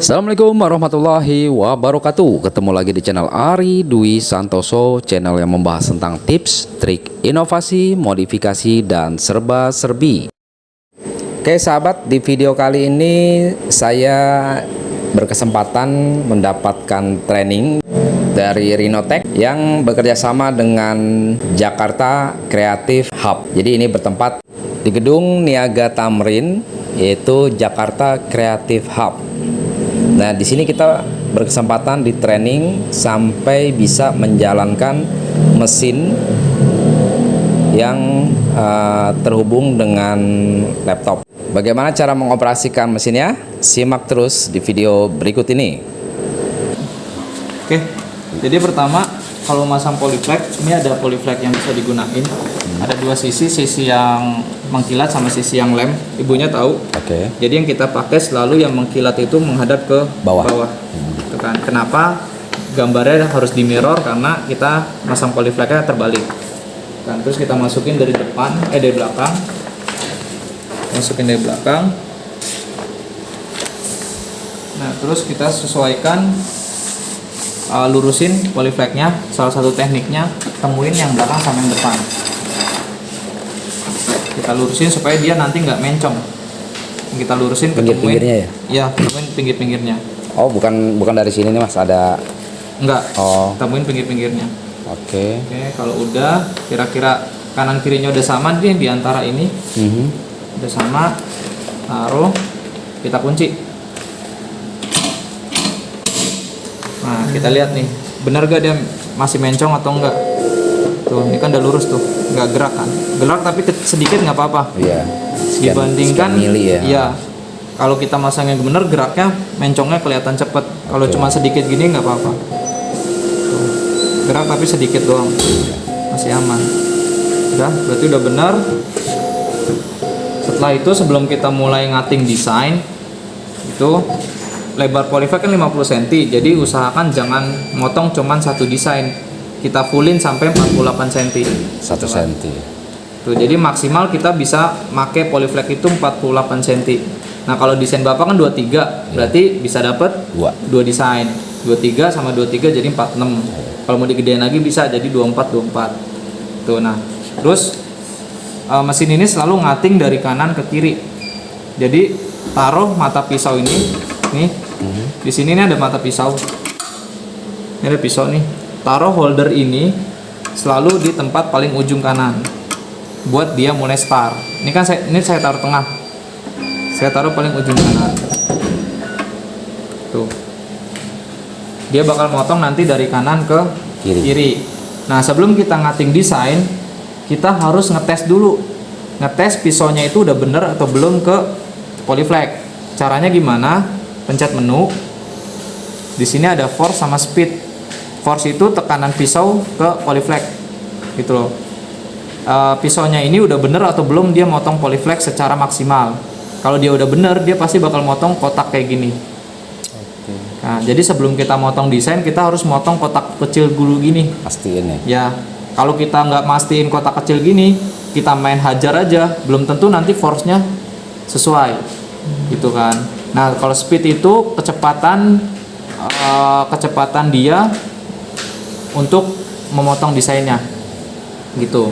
Assalamualaikum warahmatullahi wabarakatuh. Ketemu lagi di channel Ari Dwi Santoso, channel yang membahas tentang tips, trik, inovasi, modifikasi, dan serba-serbi. Oke sahabat, di video kali ini saya berkesempatan mendapatkan training dari Rinotek yang bekerja sama dengan Jakarta Creative Hub. Jadi ini bertempat di gedung Niaga Tamrin, yaitu Jakarta Creative Hub. Nah, di sini kita berkesempatan di training sampai bisa menjalankan mesin yang terhubung dengan laptop. Bagaimana cara mengoperasikan mesinnya? Simak terus di video berikut ini. Oke, jadi pertama kalau masang polyflex, ini ada polyflex yang bisa digunain. Ada dua sisi yang mengkilat sama sisi yang lem. Ibunya tahu. Oke. Jadi yang kita pakai selalu yang mengkilat itu menghadap ke bawah. Itu kan. Kenapa gambarnya harus di mirror? Karena kita masang polyflexnya terbalik. Kan, terus kita masukin dari depan, dari belakang. Masukin dari belakang. Nah, terus kita sesuaikan, lurusin polyflexnya. Salah satu tekniknya temuin yang belakang sama yang depan. Kita lurusin supaya dia nanti nggak mencong. Kita lurusin Pinggir-pinggirnya ya? Iya, temuin pinggir-pinggirnya. Oh, bukan dari sini nih Mas, ada. Enggak. Oh. Temuin pinggir-pinggirnya. Oke. Oke, kalau udah kira-kira kanan kirinya udah sama nih di antara ini. Udah sama, taruh, kita kunci. Nah, kita lihat nih, benar gak dia masih mencong atau enggak? Tuh, ini kan udah lurus tuh, nggak gerak kan? Gerak tapi sedikit nggak apa-apa. Iya. Dibandingkan, mili ya. iya. Kalau kita masang yang bener, geraknya, mencongnya kelihatan cepet. Kalau cuma sedikit gini nggak apa-apa. Tuh, gerak tapi sedikit doang, masih aman. Udah, berarti udah benar. Setelah itu sebelum kita mulai ngating desain, itu lebar polyflex kan 50 cm. Jadi usahakan jangan motong cuman satu desain. Kita fullin sampai 48 cm. 1 cm. Tuh, jadi maksimal kita bisa make polyflex itu 48 cm. Nah, kalau desain Bapak kan 23, berarti bisa dapat 2 desain. 23 sama 23 jadi 46. Kalau mau digedein lagi bisa jadi 24. Tuh, nah. Terus mesin ini selalu ngating dari kanan ke kiri. Jadi taruh mata pisau ini nih. Di sini nih ada mata pisau. Ini ada pisau nih. Taruh holder ini selalu di tempat paling ujung kanan buat dia mulai start. Ini kan saya taruh tengah. Saya taruh paling ujung kanan. Tuh. Dia bakal motong nanti dari kanan ke kiri. Nah, sebelum kita ngating desain, kita harus ngetes dulu. Ngetes pisaunya itu udah bener atau belum ke polyflex. Caranya gimana? Pencet menu. Di sini ada force sama speed. Force itu tekanan pisau ke polyflex, gitu loh. Pisaunya ini udah bener atau belum dia motong polyflex secara maksimal. Kalau dia udah bener, dia pasti bakal motong kotak kayak gini. Nah, jadi sebelum kita motong desain, kita harus motong kotak kecil dulu gini. Pastiin ya. Kalau kita nggak mastiin kotak kecil gini, kita main hajar aja, belum tentu nanti force-nya sesuai, gitu kan. Nah, kalau speed itu kecepatan dia untuk memotong desainnya, gitu.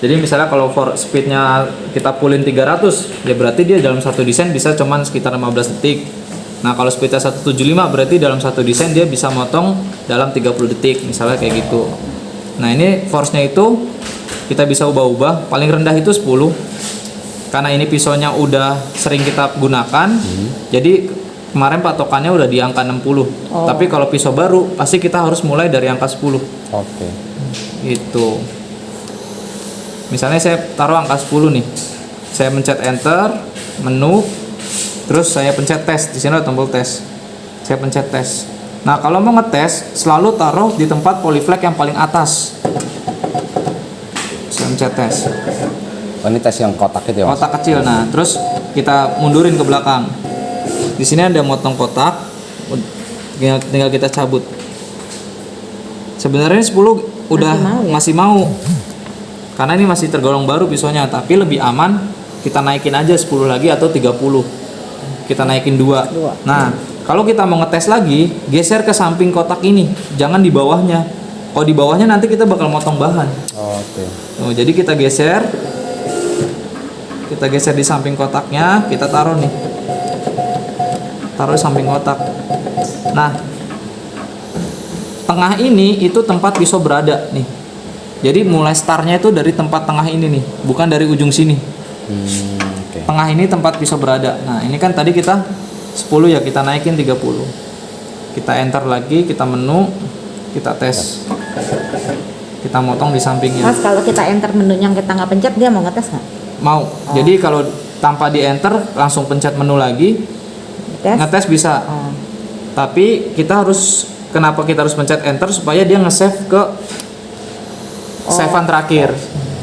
Jadi misalnya kalau for speednya kita pullin 300, ya berarti dia dalam satu desain bisa cuman sekitar 15 detik. Nah, kalau speednya 175 berarti dalam satu desain dia bisa motong dalam 30 detik, misalnya kayak gitu. Nah, ini force-nya itu kita bisa ubah-ubah, paling rendah itu 10. Karena ini pisaunya udah sering kita gunakan, jadi kemarin patokannya udah di angka 60. Tapi kalau pisau baru pasti kita harus mulai dari angka 10. Oke. Gitu. Misalnya saya taruh angka 10 nih. Saya pencet enter, menu, terus saya pencet tes. Di sini ada tombol tes. Saya pencet tes. Nah, kalau mau ngetes selalu taruh di tempat polyflex yang paling atas. Saya pencet tes. Oh, ini tes yang kotak itu ya, Mas? Kotak kecil. Nah, terus kita mundurin ke belakang. Di sini ada motong kotak, tinggal kita cabut. Sebenarnya 10 udah masih mau, karena ini masih tergolong baru pisaunya, tapi lebih aman kita naikin aja 10 lagi atau 30. Kita naikin 2. Nah, Kalau kita mau ngetes lagi, geser ke samping kotak ini, jangan di bawahnya. Kalau di bawahnya nanti kita bakal motong bahan. Oke. Tuh, jadi kita geser di samping kotaknya, kita taruh nih, taruh di samping kotak. Nah, tengah ini itu tempat pisau berada nih. Jadi mulai startnya itu dari tempat tengah ini nih, bukan dari ujung sini. Oke. Tengah ini tempat pisau berada. Nah, ini kan tadi kita 10 ya, kita naikin 30. Kita enter lagi, kita menu, kita tes. Kita motong di sampingnya. Mas, kalau kita enter menunya kita nggak pencet, dia mau ngetes nggak? Mau. Jadi kalau tanpa di enter langsung pencet menu lagi, Tes? ngetes bisa. Oh. Tapi kita harus, kenapa kita harus pencet enter supaya dia nge-save ke save-an terakhir.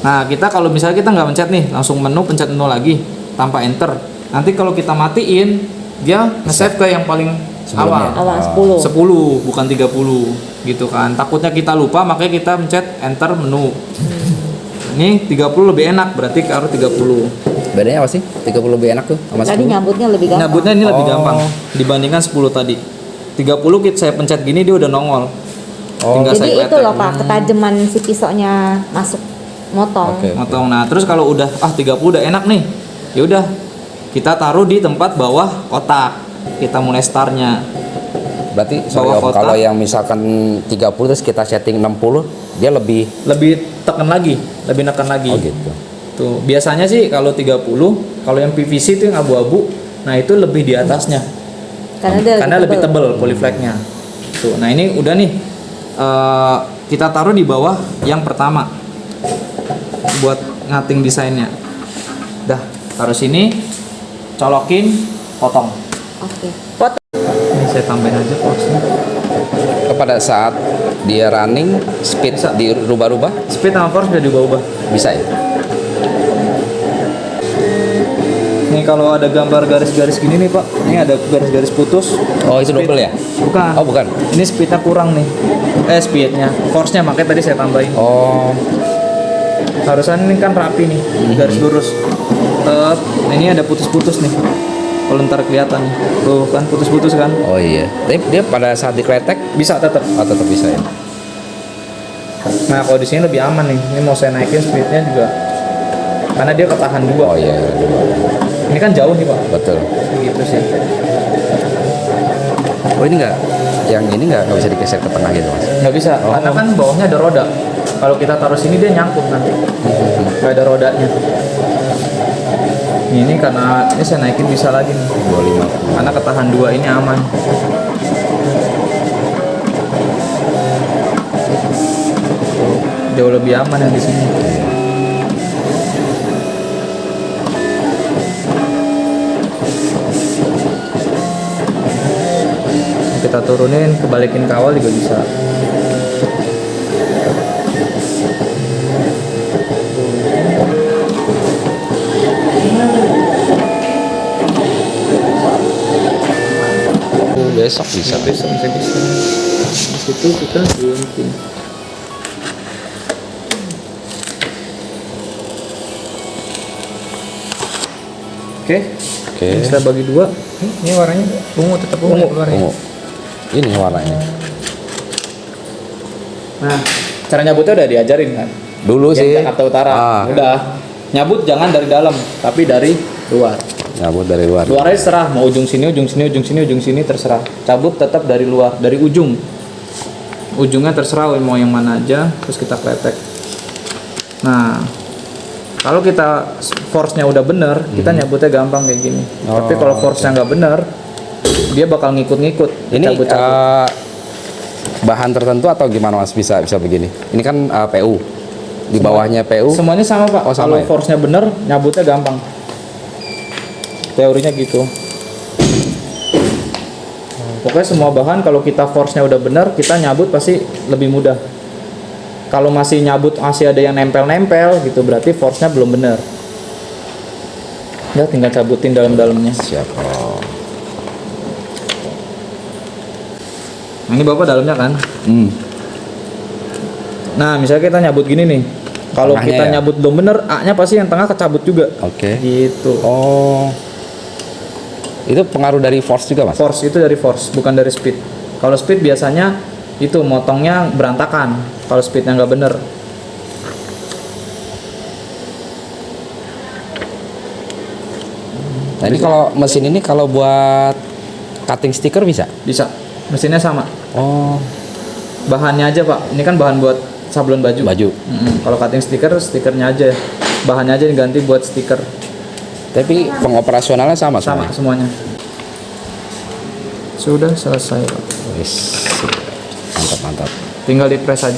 Nah, kita kalau misalnya kita nggak pencet nih, langsung menu, pencet menu lagi tanpa enter. Nanti kalau kita matiin, dia nge-save ke yang paling Sebelumnya. awal. Awal 10. 10 bukan 30 gitu kan. Takutnya kita lupa, makanya kita pencet enter menu. Ini 30 lebih enak, berarti harus 30. Bedanya apa sih? 30 lebih enak tuh sama Tadi 10? nyambutnya lebih gampang. Nyabutnya ini lebih Oh. gampang dibandingkan 10 tadi. 30 saya pencet gini dia udah nongol. Oh. Tinggal Jadi saya itu kletek. loh Pak, ketajaman si pisaunya masuk motong. Oke. Motong. Nah, terus kalau udah 30 udah enak nih. Ya udah. Kita taruh di tempat bawah kotak. Kita mulai startnya. Berarti sorry Bawah Om, kotak. kalau yang misalkan 30 terus kita setting 60, dia lebih Lebih tekan lagi, lebih nekan lagi. oh gitu. Tuh, biasanya sih kalau 30, kalau yang PVC itu yang abu-abu, nah itu lebih di atasnya. Karena dia Lebih tebel polyflex-nya. Tuh, nah ini udah nih. Kita taruh di bawah yang pertama buat ngating desainnya. Dah, taruh sini, colokin, potong. Oke. Potong. Ini saya tambahin aja force-nya. Pada saat dia running, speed Bisa. dirubah-rubah Speed sama force udah diubah-ubah. bisa ya? Nih kalau ada gambar garis-garis gini nih Pak, ini ada garis-garis putus. Oh itu Speed. double ya? Bukan. Oh bukan. Ini speednya kurang nih. Speednya, force-nya makanya tadi saya tambahin. Oh Harusnya ini kan rapi nih, garis lurus. Nah ini ada putus-putus nih. Kalau ntar kelihatan nih. Tuh kan putus-putus kan. oh iya. Tapi dia pada saat dikletek Bisa tetap. tetap bisa ya? Nah kalau di sini lebih aman nih. Ini mau saya naikin speednya juga. Karena dia ketahan Oh dua. iya, Ini kan jauh nih Pak. betul. Gitu sih. Oh ini yang ini nggak bisa digeser ke tengah gitu mas? Nggak bisa. Oh. Karena kan bawahnya ada roda. Kalau kita taruh sini dia nyangkut nanti. Nggak ada rodanya. Ini karena ini saya naikin bisa lagi nih. 250. Karena ketahan dua ini aman. Jauh lebih aman yang di sini. Kita turunin, kebalikin kawal juga bisa. Besok bisa. Bisa. Di situ kita gunting. Oke. Oke. Ini kita bagi dua. Ini warnanya ungu, tetap ungu. Warnanya. Ungu. Ini warnanya. Nah, cara nyabutnya udah diajarin kan? Dulu Yang sih. Jakarta Utara. Ah, Udah. Nyabut jangan dari dalam, tapi dari luar. nyabut dari luar. Luarnya terserah, mau ujung sini, ujung sini, ujung sini, ujung sini terserah. Cabut tetap dari luar, dari ujung. Ujungnya terserah mau yang mana aja, terus kita kletek. Nah, kalau kita force-nya udah bener, kita nyabutnya gampang kayak gini. Oh, Tapi kalau force-nya nggak bener, dia bakal ngikut-ngikut. Ini cabut-cabut. bahan tertentu atau gimana mas bisa begini? Ini kan PU. Di bawahnya PU. Semuanya sama Pak. Oh, sama kalau ya? force-nya bener, nyabutnya gampang. Teorinya gitu. Pokoknya semua bahan kalau kita force-nya udah bener, kita nyabut pasti lebih mudah. Kalau masih nyabut masih ada yang nempel-nempel gitu, berarti force-nya belum bener. Ya tinggal cabutin dalam-dalamnya. Siap. Oh. Nah, ini Bapak dalamnya kan. Nah, misalnya kita nyabut gini nih. Kalau Tengahnya kita ya? nyabut belum bener, A-nya pasti yang tengah kecabut juga. Oke. Gitu. Oh. Itu pengaruh dari force juga, Mas? Force itu dari force, bukan dari speed. Kalau speed biasanya itu motongnya berantakan. Kalau speednya nggak bener. Nah, ini kalau mesin ini kalau buat cutting stiker bisa? Bisa. Mesinnya sama. Oh, Bahannya aja Pak. Ini kan bahan buat sablon baju. baju. Kalau cutting stiker, stikernya aja. Bahannya aja diganti buat stiker. Tapi pengoperasionalnya sama Sama semuanya? semuanya. Sudah selesai Pak. Wis, mantap, mantap. Tinggal di press aja.